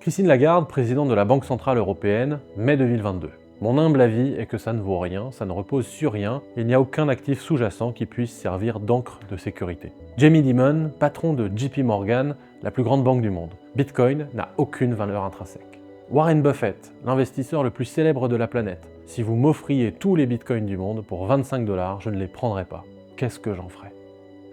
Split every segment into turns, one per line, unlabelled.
Christine Lagarde, présidente de la Banque Centrale Européenne, mai 2022. Mon humble avis est que ça ne vaut rien, ça ne repose sur rien, et il n'y a aucun actif sous-jacent qui puisse servir d'encre de sécurité. Jamie Dimon, patron de JP Morgan, la plus grande banque du monde. Bitcoin n'a aucune valeur intrinsèque. Warren Buffett, l'investisseur le plus célèbre de la planète. Si vous m'offriez tous les bitcoins du monde pour 25 $, je ne les prendrais pas. Qu'est-ce que j'en ferais ?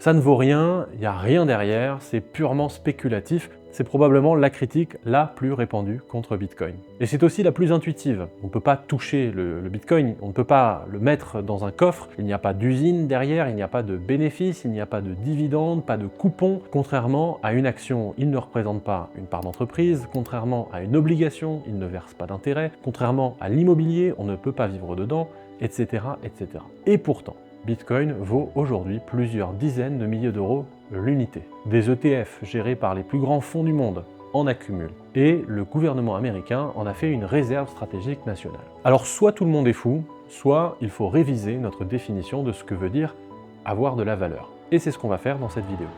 Ça ne vaut rien, il n'y a rien derrière, c'est purement spéculatif. C'est probablement la critique la plus répandue contre Bitcoin. Et c'est aussi la plus intuitive. On ne peut pas toucher le Bitcoin, on ne peut pas le mettre dans un coffre, il n'y a pas d'usine derrière, il n'y a pas de bénéfice, il n'y a pas de dividendes, pas de coupons. Contrairement à une action, il ne représente pas une part d'entreprise, contrairement à une obligation, il ne verse pas d'intérêt, contrairement à l'immobilier, on ne peut pas vivre dedans, etc., etc. Et pourtant, Bitcoin vaut aujourd'hui plusieurs dizaines de milliers d'euros l'unité. Des ETF gérés par les plus grands fonds du monde en accumulent. Et le gouvernement américain en a fait une réserve stratégique nationale. Alors soit tout le monde est fou, soit il faut réviser notre définition de ce que veut dire avoir de la valeur. Et c'est ce qu'on va faire dans cette vidéo.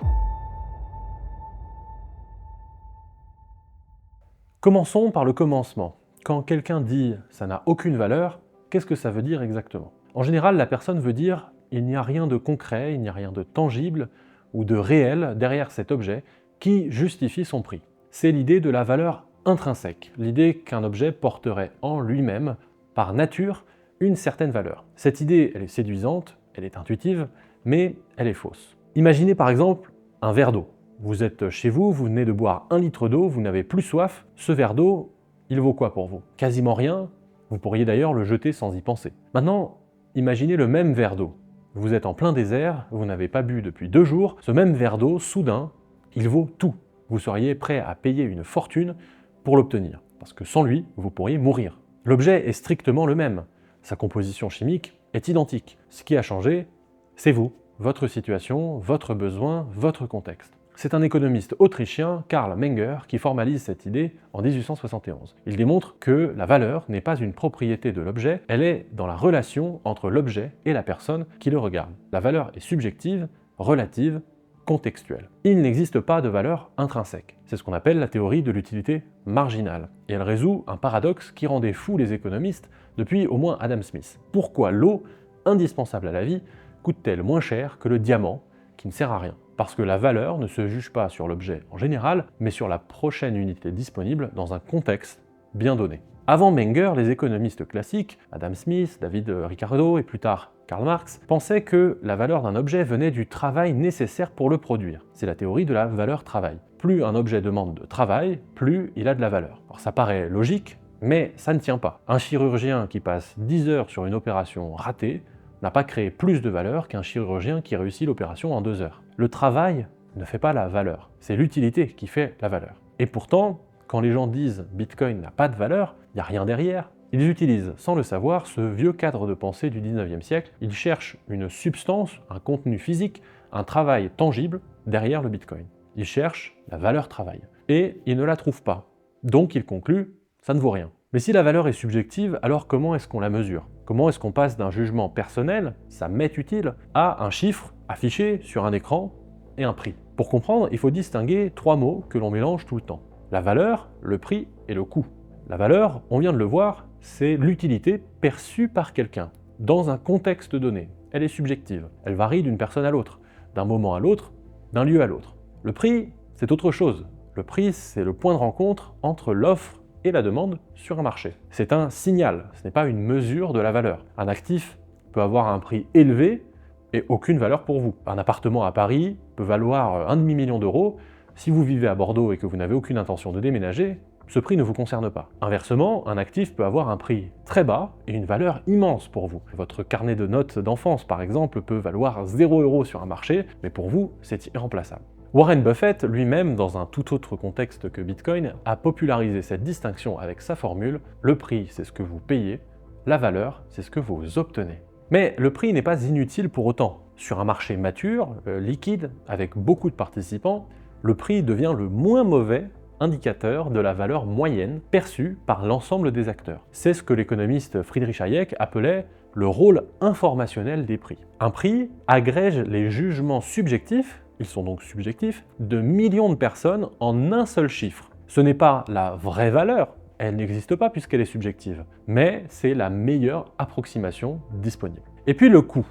Commençons par le commencement. Quand quelqu'un dit « ça n'a aucune valeur », qu'est-ce que ça veut dire exactement ? En général, la personne veut dire « il n'y a rien de concret, il n'y a rien de tangible ou de réel derrière cet objet qui justifie son prix ». C'est l'idée de la valeur intrinsèque, l'idée qu'un objet porterait en lui-même, par nature, une certaine valeur. Cette idée, elle est séduisante, elle est intuitive, mais elle est fausse. Imaginez par exemple un verre d'eau. Vous êtes chez vous, vous venez de boire 1 litre d'eau, vous n'avez plus soif. Ce verre d'eau, il vaut quoi pour vous ? Quasiment rien. Vous pourriez d'ailleurs le jeter sans y penser. Maintenant, imaginez le même verre d'eau. Vous êtes en plein désert, vous n'avez pas bu depuis 2 jours, ce même verre d'eau, soudain, il vaut tout. Vous seriez prêt à payer une fortune pour l'obtenir, parce que sans lui, vous pourriez mourir. L'objet est strictement le même, sa composition chimique est identique. Ce qui a changé, c'est vous, votre situation, votre besoin, votre contexte. C'est un économiste autrichien, Karl Menger, qui formalise cette idée en 1871. Il démontre que la valeur n'est pas une propriété de l'objet, elle est dans la relation entre l'objet et la personne qui le regarde. La valeur est subjective, relative, contextuelle. Il n'existe pas de valeur intrinsèque. C'est ce qu'on appelle la théorie de l'utilité marginale. Et elle résout un paradoxe qui rendait fou les économistes depuis au moins Adam Smith. Pourquoi l'eau, indispensable à la vie, coûte-t-elle moins cher que le diamant, qui ne sert à rien ? Parce que la valeur ne se juge pas sur l'objet en général, mais sur la prochaine unité disponible dans un contexte bien donné. Avant Menger, les économistes classiques, Adam Smith, David Ricardo et plus tard Karl Marx, pensaient que la valeur d'un objet venait du travail nécessaire pour le produire. C'est la théorie de la valeur travail. Plus un objet demande de travail, plus il a de la valeur. Alors ça paraît logique, mais ça ne tient pas. Un chirurgien qui passe 10 heures sur une opération ratée n'a pas créé plus de valeur qu'un chirurgien qui réussit l'opération en 2 heures. Le travail ne fait pas la valeur, c'est l'utilité qui fait la valeur. Et pourtant, quand les gens disent « Bitcoin n'a pas de valeur », il n'y a rien derrière. Ils utilisent, sans le savoir, ce vieux cadre de pensée du 19e siècle. Ils cherchent une substance, un contenu physique, un travail tangible derrière le Bitcoin. Ils cherchent la valeur travail. Et ils ne la trouvent pas. Donc ils concluent « ça ne vaut rien ». Mais si la valeur est subjective, alors comment est-ce qu'on la mesure ? Comment est-ce qu'on passe d'un jugement personnel, ça m'est utile, à un chiffre affiché sur un écran et un prix ? Pour comprendre, il faut distinguer 3 mots que l'on mélange tout le temps. La valeur, le prix et le coût. La valeur, on vient de le voir, c'est l'utilité perçue par quelqu'un, dans un contexte donné. Elle est subjective, elle varie d'une personne à l'autre, d'un moment à l'autre, d'un lieu à l'autre. Le prix, c'est autre chose. Le prix, c'est le point de rencontre entre l'offre et la demande sur un marché. C'est un signal, ce n'est pas une mesure de la valeur. Un actif peut avoir un prix élevé et aucune valeur pour vous. Un appartement à Paris peut valoir 1,5 million d'euros. Si vous vivez à Bordeaux et que vous n'avez aucune intention de déménager, ce prix ne vous concerne pas. Inversement, un actif peut avoir un prix très bas et une valeur immense pour vous. Votre carnet de notes d'enfance, par exemple, peut valoir 0 € sur un marché, mais pour vous, c'est irremplaçable. Warren Buffett, lui-même, dans un tout autre contexte que Bitcoin, a popularisé cette distinction avec sa formule « le prix, c'est ce que vous payez, la valeur, c'est ce que vous obtenez ». Mais le prix n'est pas inutile pour autant. Sur un marché mature, liquide, avec beaucoup de participants, le prix devient le moins mauvais indicateur de la valeur moyenne perçue par l'ensemble des acteurs. C'est ce que l'économiste Friedrich Hayek appelait le rôle informationnel des prix. Un prix agrège les jugements subjectifs, ils sont donc subjectifs, de millions de personnes en un seul chiffre. Ce n'est pas la vraie valeur, elle n'existe pas puisqu'elle est subjective, mais c'est la meilleure approximation disponible. Et puis le coût.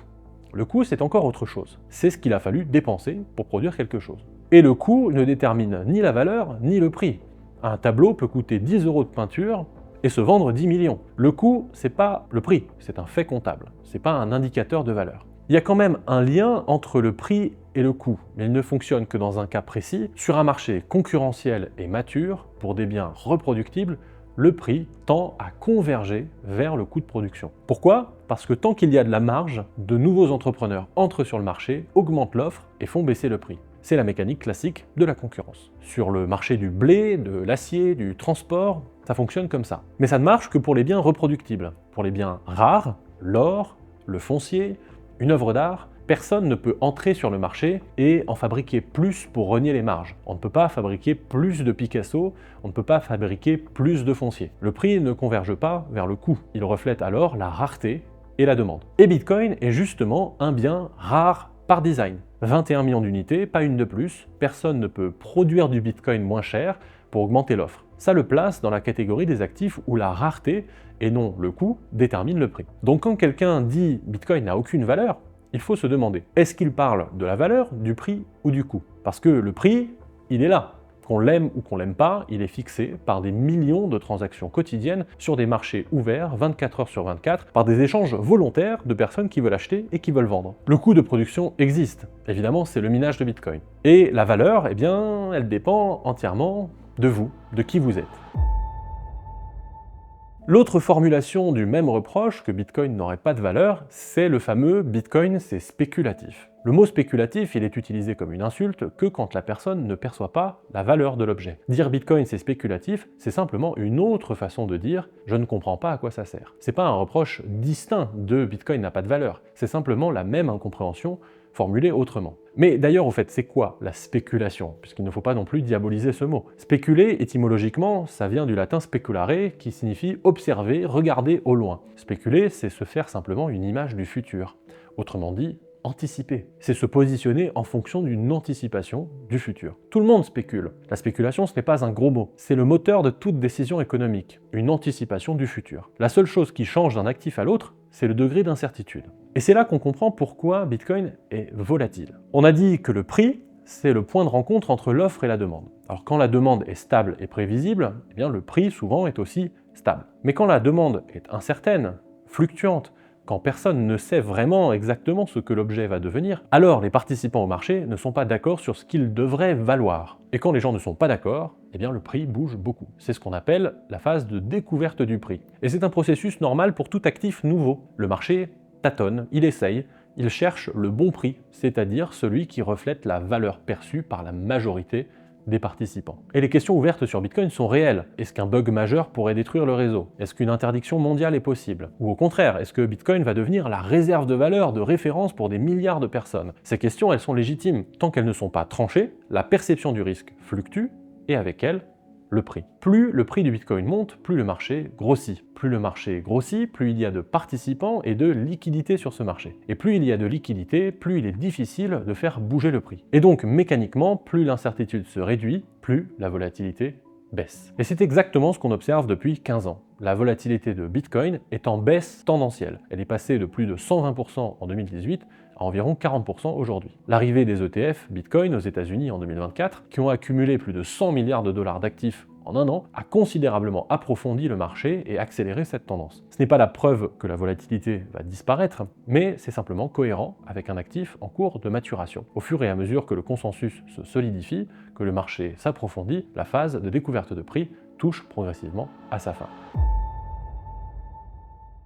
Le coût, c'est encore autre chose. C'est ce qu'il a fallu dépenser pour produire quelque chose. Et le coût ne détermine ni la valeur, ni le prix. Un tableau peut coûter 10 € de peinture et se vendre 10 millions. Le coût, c'est pas le prix, c'est un fait comptable, c'est pas un indicateur de valeur. Il y a quand même un lien entre le prix et le coût, mais il ne fonctionne que dans un cas précis. Sur un marché concurrentiel et mature, pour des biens reproductibles, le prix tend à converger vers le coût de production. Pourquoi? Parce que tant qu'il y a de la marge, de nouveaux entrepreneurs entrent sur le marché, augmentent l'offre et font baisser le prix. C'est la mécanique classique de la concurrence. Sur le marché du blé, de l'acier, du transport, ça fonctionne comme ça. Mais ça ne marche que pour les biens reproductibles. Pour les biens rares, l'or, le foncier, une œuvre d'art, personne ne peut entrer sur le marché et en fabriquer plus pour rogner les marges. On ne peut pas fabriquer plus de Picasso, on ne peut pas fabriquer plus de foncier. Le prix ne converge pas vers le coût. Il reflète alors la rareté et la demande. Et Bitcoin est justement un bien rare par design. 21 millions d'unités, pas une de plus. Personne ne peut produire du Bitcoin moins cher pour augmenter l'offre. Ça le place dans la catégorie des actifs où la rareté et non le coût détermine le prix. Donc quand quelqu'un dit Bitcoin n'a aucune valeur, il faut se demander, est-ce qu'il parle de la valeur, du prix ou du coût? Parce que le prix, il est là. Qu'on l'aime ou qu'on l'aime pas, il est fixé par des millions de transactions quotidiennes sur des marchés ouverts 24 heures sur 24, par des échanges volontaires de personnes qui veulent acheter et qui veulent vendre. Le coût de production existe. Évidemment, c'est le minage de Bitcoin. Et la valeur, eh bien, elle dépend entièrement de vous, de qui vous êtes. L'autre formulation du même reproche, que Bitcoin n'aurait pas de valeur, c'est le fameux Bitcoin c'est spéculatif. Le mot spéculatif, il est utilisé comme une insulte que quand la personne ne perçoit pas la valeur de l'objet. Dire Bitcoin c'est spéculatif, c'est simplement une autre façon de dire je ne comprends pas à quoi ça sert. C'est pas un reproche distinct de Bitcoin n'a pas de valeur, c'est simplement la même incompréhension formulée autrement. Mais d'ailleurs, au fait, c'est quoi la spéculation? Puisqu'il ne faut pas non plus diaboliser ce mot. Spéculer, étymologiquement, ça vient du latin speculare, qui signifie observer, regarder au loin. Spéculer, c'est se faire simplement une image du futur. Autrement dit, anticiper. C'est se positionner en fonction d'une anticipation du futur. Tout le monde spécule. La spéculation, ce n'est pas un gros mot. C'est le moteur de toute décision économique, une anticipation du futur. La seule chose qui change d'un actif à l'autre, c'est le degré d'incertitude. Et c'est là qu'on comprend pourquoi Bitcoin est volatile. On a dit que le prix, c'est le point de rencontre entre l'offre et la demande. Alors quand la demande est stable et prévisible, eh bien le prix souvent est aussi stable. Mais quand la demande est incertaine, fluctuante, quand personne ne sait vraiment exactement ce que l'objet va devenir, alors les participants au marché ne sont pas d'accord sur ce qu'il devrait valoir. Et quand les gens ne sont pas d'accord, eh bien le prix bouge beaucoup. C'est ce qu'on appelle la phase de découverte du prix. Et c'est un processus normal pour tout actif nouveau. Le marché tâtonne, il essaye, il cherche le bon prix, c'est-à-dire celui qui reflète la valeur perçue par la majorité des participants. Et les questions ouvertes sur Bitcoin sont réelles. Est-ce qu'un bug majeur pourrait détruire le réseau? Est-ce qu'une interdiction mondiale est possible? Ou au contraire, est-ce que Bitcoin va devenir la réserve de valeur de référence pour des milliards de personnes? Ces questions, elles sont légitimes. Tant qu'elles ne sont pas tranchées, la perception du risque fluctue, et avec elle, le prix. Plus le prix du Bitcoin monte, plus le marché grossit. Plus le marché grossit, plus il y a de participants et de liquidités sur ce marché. Et plus il y a de liquidités, plus il est difficile de faire bouger le prix. Et donc, mécaniquement, plus l'incertitude se réduit, plus la volatilité baisse. Et c'est exactement ce qu'on observe depuis 15 ans. La volatilité de Bitcoin est en baisse tendancielle. Elle est passée de plus de 120% en 2018 à environ 40% aujourd'hui. L'arrivée des ETF Bitcoin aux États-Unis en 2024, qui ont accumulé plus de 100 milliards de dollars d'actifs en un an, a considérablement approfondi le marché et accéléré cette tendance. Ce n'est pas la preuve que la volatilité va disparaître, mais c'est simplement cohérent avec un actif en cours de maturation. Au fur et à mesure que le consensus se solidifie, que le marché s'approfondit, la phase de découverte de prix touche progressivement à sa fin.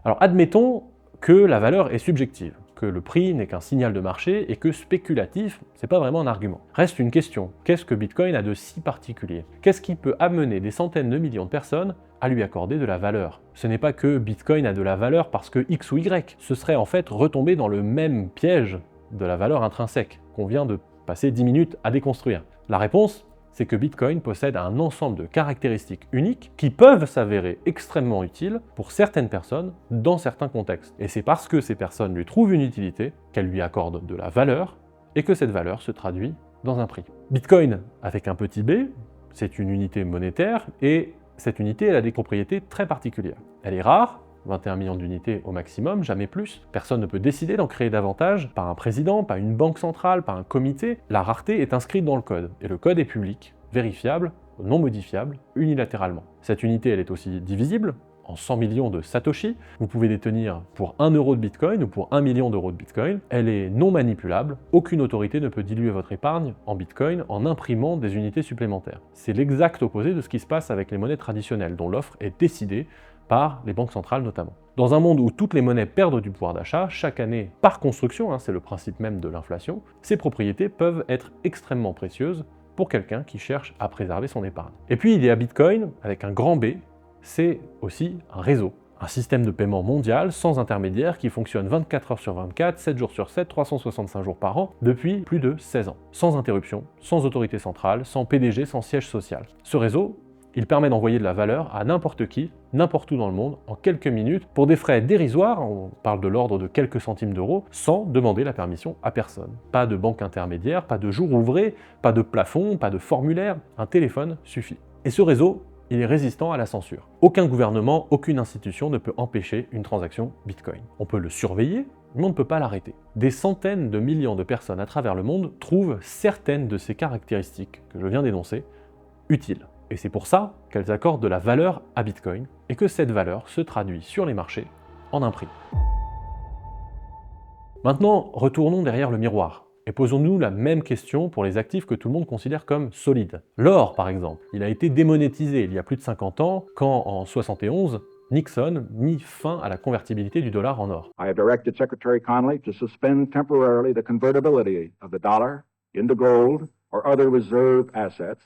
Alors admettons que la valeur est subjective, que le prix n'est qu'un signal de marché et que spéculatif, c'est pas vraiment un argument. Reste une question, qu'est-ce que Bitcoin a de si particulier? Qu'est-ce qui peut amener des centaines de millions de personnes à lui accorder de la valeur? Ce n'est pas que Bitcoin a de la valeur parce que X ou Y, ce serait en fait retomber dans le même piège de la valeur intrinsèque qu'on vient de passer 10 minutes à déconstruire. La réponse, c'est que Bitcoin possède un ensemble de caractéristiques uniques qui peuvent s'avérer extrêmement utiles pour certaines personnes dans certains contextes. Et c'est parce que ces personnes lui trouvent une utilité qu'elles lui accordent de la valeur et que cette valeur se traduit dans un prix. Bitcoin, avec un petit b, C'est une unité monétaire et cette unité elle a des propriétés très particulières. Elle est rare, 21 millions d'unités au maximum, jamais plus. Personne ne peut décider d'en créer davantage, pas un président, pas une banque centrale, pas un comité. La rareté est inscrite dans le code, et le code est public, vérifiable, non modifiable, unilatéralement. Cette unité, elle est aussi divisible, en 100 millions de Satoshi. Vous pouvez détenir pour 1 euro de Bitcoin ou pour 1 million d'euros de Bitcoin. Elle est non manipulable, aucune autorité ne peut diluer votre épargne en Bitcoin en imprimant des unités supplémentaires. C'est l'exact opposé de ce qui se passe avec les monnaies traditionnelles, dont l'offre est décidée par les banques centrales notamment. Dans un monde où toutes les monnaies perdent du pouvoir d'achat, chaque année, par construction, c'est le principe même de l'inflation, ces propriétés peuvent être extrêmement précieuses pour quelqu'un qui cherche à préserver son épargne. Et puis il y a Bitcoin, avec un grand B, c'est aussi un réseau. Un système de paiement mondial, sans intermédiaire, qui fonctionne 24 heures sur 24, 7 jours sur 7, 365 jours par an, depuis plus de 16 ans. Sans interruption, sans autorité centrale, sans PDG, sans siège social. Ce réseau, il permet d'envoyer de la valeur à n'importe qui, n'importe où dans le monde, en quelques minutes, pour des frais dérisoires, on parle de l'ordre de quelques centimes d'euros, sans demander la permission à personne. Pas de banque intermédiaire, pas de jour ouvré, pas de plafond, pas de formulaire, un téléphone suffit. Et ce réseau, il est résistant à la censure. Aucun gouvernement, aucune institution ne peut empêcher une transaction Bitcoin. On peut le surveiller, mais on ne peut pas l'arrêter. Des centaines de millions de personnes à travers le monde trouvent certaines de ces caractéristiques que je viens d'énoncer utiles. Et c'est pour ça qu'elles accordent de la valeur à Bitcoin et que cette valeur se traduit sur les marchés en un prix. Maintenant, retournons derrière le miroir et posons-nous la même question pour les actifs que tout le monde considère comme solides. L'or, par exemple, il a été démonétisé il y a plus de 50 ans quand, en 71, Nixon mit fin à la convertibilité du dollar en or.
I have directed Secretary Connally to suspend temporarily the convertibility of the dollar into gold or other reserve assets,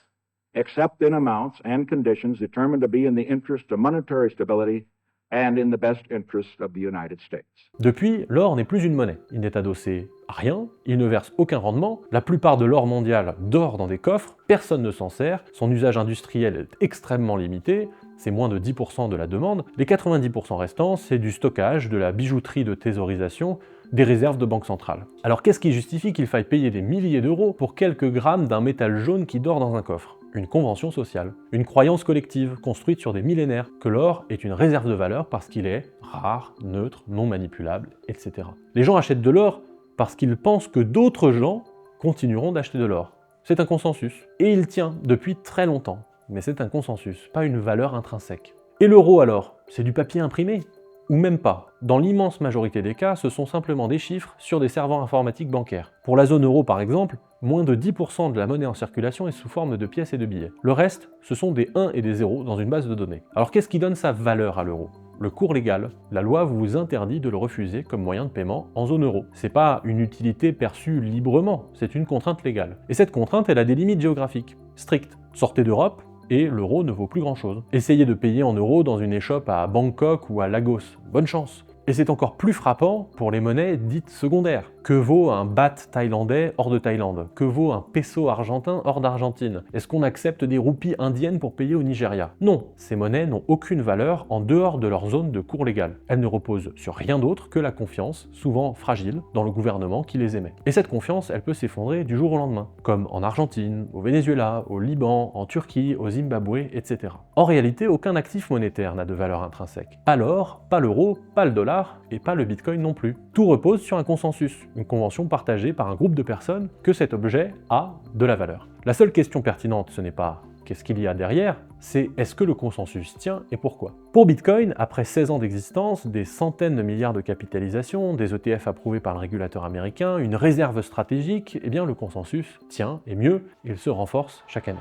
except in amounts and conditions determined to be in the interest of monetary stability and in the best interest of the United States.
Depuis, l'or n'est plus une monnaie. Il n'est adossé à rien, il ne verse aucun rendement, la plupart de l'or mondial dort dans des coffres, personne ne s'en sert, son usage industriel est extrêmement limité, c'est moins de 10% de la demande, les 90% restants, c'est du stockage, de la bijouterie de thésaurisation, des réserves de banque centrale. Alors qu'est-ce qui justifie qu'il faille payer des milliers d'euros pour quelques grammes d'un métal jaune qui dort dans un coffre ? Une convention sociale, une croyance collective construite sur des millénaires, que l'or est une réserve de valeur parce qu'il est rare, neutre, non manipulable, etc. Les gens achètent de l'or parce qu'ils pensent que d'autres gens continueront d'acheter de l'or. C'est un consensus. Et il tient depuis très longtemps. Mais c'est un consensus, pas une valeur intrinsèque. Et l'euro alors ? C'est du papier imprimé ? Ou même pas. Dans l'immense majorité des cas, ce sont simplement des chiffres sur des serveurs informatiques bancaires. Pour la zone euro par exemple, moins de 10% de la monnaie en circulation est sous forme de pièces et de billets. Le reste, ce sont des 1 et des 0 dans une base de données. Alors qu'est-ce qui donne sa valeur à l'euro ? Le cours légal. La loi vous interdit de le refuser comme moyen de paiement en zone euro. C'est pas une utilité perçue librement, c'est une contrainte légale. Et cette contrainte, elle a des limites géographiques, strictes. Sortez d'Europe, et l'euro ne vaut plus grand-chose. Essayez de payer en euros dans une échoppe à Bangkok ou à Lagos. Bonne chance. Et c'est encore plus frappant pour les monnaies dites secondaires. Que vaut un baht thaïlandais hors de Thaïlande ? Que vaut un peso argentin hors d'Argentine ? Est-ce qu'on accepte des roupies indiennes pour payer au Nigeria ? Non, ces monnaies n'ont aucune valeur en dehors de leur zone de cours légal. Elles ne reposent sur rien d'autre que la confiance, souvent fragile, dans le gouvernement qui les émet. Et cette confiance, elle peut s'effondrer du jour au lendemain, comme en Argentine, au Venezuela, au Liban, en Turquie, au Zimbabwe, etc. En réalité, aucun actif monétaire n'a de valeur intrinsèque. Pas l'or, pas l'euro, pas le dollar, et pas le Bitcoin non plus. Tout repose sur un consensus, une convention partagée par un groupe de personnes que cet objet a de la valeur. La seule question pertinente, ce n'est pas qu'est-ce qu'il y a derrière, c'est est-ce que le consensus tient et pourquoi. Pour Bitcoin, après 16 ans d'existence, des centaines de milliards de capitalisation, des ETF approuvés par le régulateur américain, une réserve stratégique, eh bien le consensus tient, et mieux, il se renforce chaque année.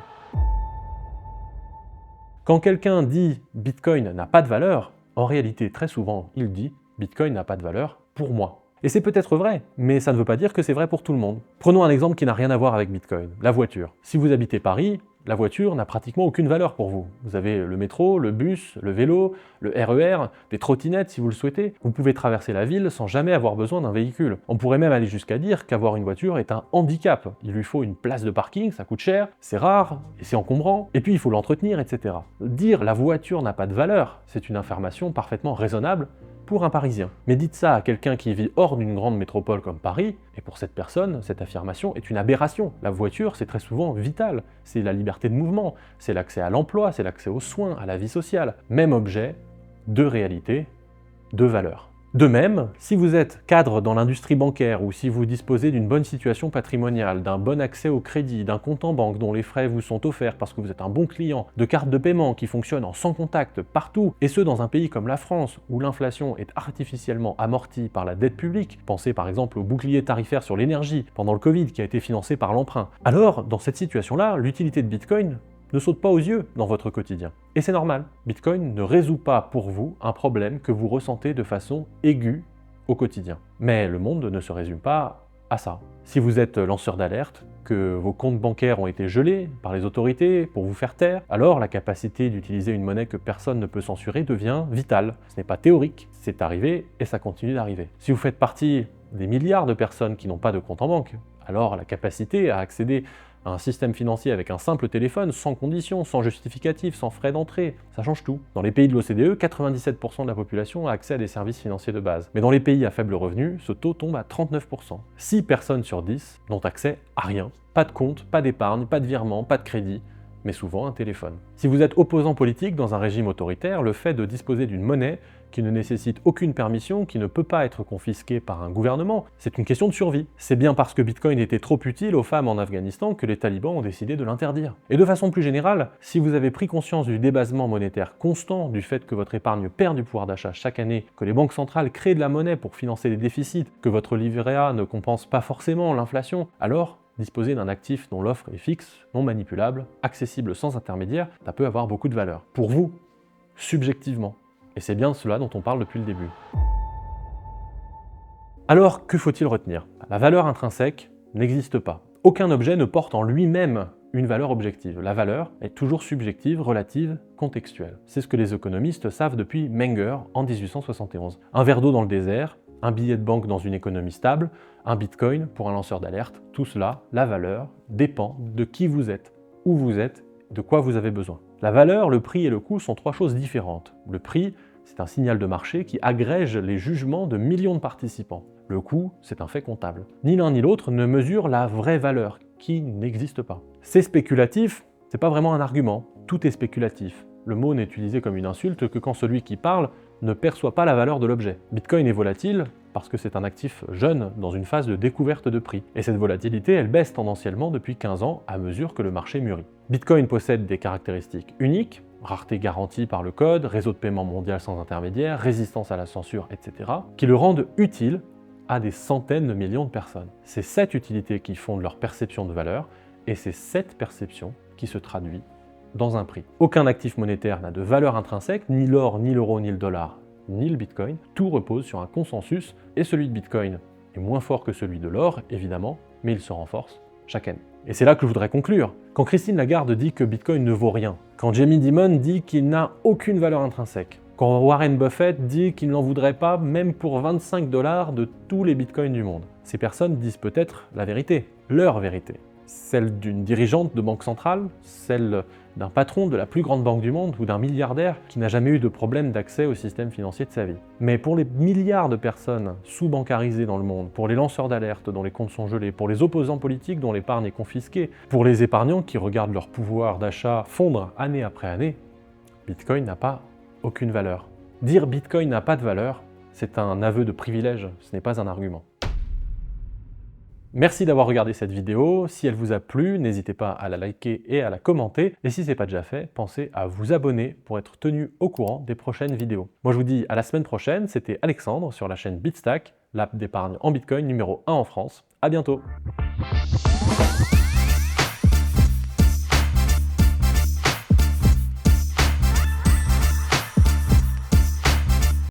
Quand quelqu'un dit Bitcoin n'a pas de valeur, en réalité, très souvent, il dit Bitcoin n'a pas de valeur pour moi. Et c'est peut-être vrai, mais ça ne veut pas dire que c'est vrai pour tout le monde. Prenons un exemple qui n'a rien à voir avec Bitcoin, la voiture. Si vous habitez Paris, la voiture n'a pratiquement aucune valeur pour vous. Vous avez le métro, le bus, le vélo, le RER, des trottinettes si vous le souhaitez. Vous pouvez traverser la ville sans jamais avoir besoin d'un véhicule. On pourrait même aller jusqu'à dire qu'avoir une voiture est un handicap. Il lui faut une place de parking, ça coûte cher, c'est rare, et c'est encombrant, et puis il faut l'entretenir, etc. Dire la voiture n'a pas de valeur, c'est une affirmation parfaitement raisonnable pour un Parisien. Mais dites ça à quelqu'un qui vit hors d'une grande métropole comme Paris, et pour cette personne, cette affirmation est une aberration. La voiture, c'est très souvent vital. C'est la liberté de mouvement, c'est l'accès à l'emploi, c'est l'accès aux soins, à la vie sociale. Même objet, deux réalités, deux valeurs. De même, si vous êtes cadre dans l'industrie bancaire ou si vous disposez d'une bonne situation patrimoniale, d'un bon accès au crédit, d'un compte en banque dont les frais vous sont offerts parce que vous êtes un bon client, de cartes de paiement qui fonctionnent en sans contact partout, et ce dans un pays comme la France où l'inflation est artificiellement amortie par la dette publique, pensez par exemple au bouclier tarifaire sur l'énergie pendant le Covid qui a été financé par l'emprunt, alors dans cette situation-là, l'utilité de Bitcoin ne saute pas aux yeux dans votre quotidien. Et c'est normal, Bitcoin ne résout pas pour vous un problème que vous ressentez de façon aiguë au quotidien. Mais le monde ne se résume pas à ça. Si vous êtes lanceur d'alerte, que vos comptes bancaires ont été gelés par les autorités pour vous faire taire, alors la capacité d'utiliser une monnaie que personne ne peut censurer devient vitale. Ce n'est pas théorique, c'est arrivé et ça continue d'arriver. Si vous faites partie des milliards de personnes qui n'ont pas de compte en banque, alors la capacité à accéder à un système financier avec un simple téléphone, sans conditions, sans justificatif, sans frais d'entrée, ça change tout. Dans les pays de l'OCDE, 97% de la population a accès à des services financiers de base. Mais dans les pays à faible revenu, ce taux tombe à 39%. 6 personnes sur 10 n'ont accès à rien. Pas de compte, pas d'épargne, pas de virement, pas de crédit, mais souvent un téléphone. Si vous êtes opposant politique dans un régime autoritaire, le fait de disposer d'une monnaie qui ne nécessite aucune permission, qui ne peut pas être confisquée par un gouvernement, c'est une question de survie. C'est bien parce que Bitcoin était trop utile aux femmes en Afghanistan que les talibans ont décidé de l'interdire. Et de façon plus générale, si vous avez pris conscience du débasement monétaire constant, du fait que votre épargne perd du pouvoir d'achat chaque année, que les banques centrales créent de la monnaie pour financer les déficits, que votre livret A ne compense pas forcément l'inflation, alors disposer d'un actif dont l'offre est fixe, non manipulable, accessible sans intermédiaire, ça peut avoir beaucoup de valeur. Pour vous, subjectivement. Et c'est bien de cela dont on parle depuis le début. Alors, que faut-il retenir? La valeur intrinsèque n'existe pas. Aucun objet ne porte en lui-même une valeur objective. La valeur est toujours subjective, relative, contextuelle. C'est ce que les économistes savent depuis Menger en 1871. Un verre d'eau dans le désert, un billet de banque dans une économie stable, un bitcoin pour un lanceur d'alerte, tout cela, la valeur, dépend de qui vous êtes, où vous êtes, de quoi vous avez besoin. La valeur, le prix et le coût sont trois choses différentes. Le prix, c'est un signal de marché qui agrège les jugements de millions de participants. Le coût, c'est un fait comptable. Ni l'un ni l'autre ne mesure la vraie valeur, qui n'existe pas. C'est spéculatif, c'est pas vraiment un argument. Tout est spéculatif. Le mot n'est utilisé comme une insulte que quand celui qui parle ne perçoit pas la valeur de l'objet. Bitcoin est volatile parce que c'est un actif jeune dans une phase de découverte de prix. Et cette volatilité, elle baisse tendanciellement depuis 15 ans à mesure que le marché mûrit. Bitcoin possède des caractéristiques uniques, rareté garantie par le code, réseau de paiement mondial sans intermédiaire, résistance à la censure, etc., qui le rendent utile à des centaines de millions de personnes. C'est cette utilité qui fonde leur perception de valeur, et c'est cette perception qui se traduit dans un prix. Aucun actif monétaire n'a de valeur intrinsèque, ni l'or, ni l'euro, ni le dollar, ni le bitcoin. Tout repose sur un consensus, et celui de bitcoin est moins fort que celui de l'or, évidemment, mais il se renforce chaque année. Et c'est là que je voudrais conclure. Quand Christine Lagarde dit que bitcoin ne vaut rien, quand Jamie Dimon dit qu'il n'a aucune valeur intrinsèque, quand Warren Buffett dit qu'il n'en voudrait pas même pour 25 $ de tous les bitcoins du monde, ces personnes disent peut-être la vérité, leur vérité. Celle d'une dirigeante de banque centrale, celle d'un patron de la plus grande banque du monde ou d'un milliardaire qui n'a jamais eu de problème d'accès au système financier de sa vie. Mais pour les milliards de personnes sous-bancarisées dans le monde, pour les lanceurs d'alerte dont les comptes sont gelés, pour les opposants politiques dont l'épargne est confisquée, pour les épargnants qui regardent leur pouvoir d'achat fondre année après année, Bitcoin n'a pas aucune valeur. Dire Bitcoin n'a pas de valeur, c'est un aveu de privilège, ce n'est pas un argument. Merci d'avoir regardé cette vidéo. Si elle vous a plu, n'hésitez pas à la liker et à la commenter. Et si ce n'est pas déjà fait, pensez à vous abonner pour être tenu au courant des prochaines vidéos. Moi je vous dis à la semaine prochaine, c'était Alexandre sur la chaîne BitStack, l'app d'épargne en Bitcoin numéro 1 en France. À bientôt.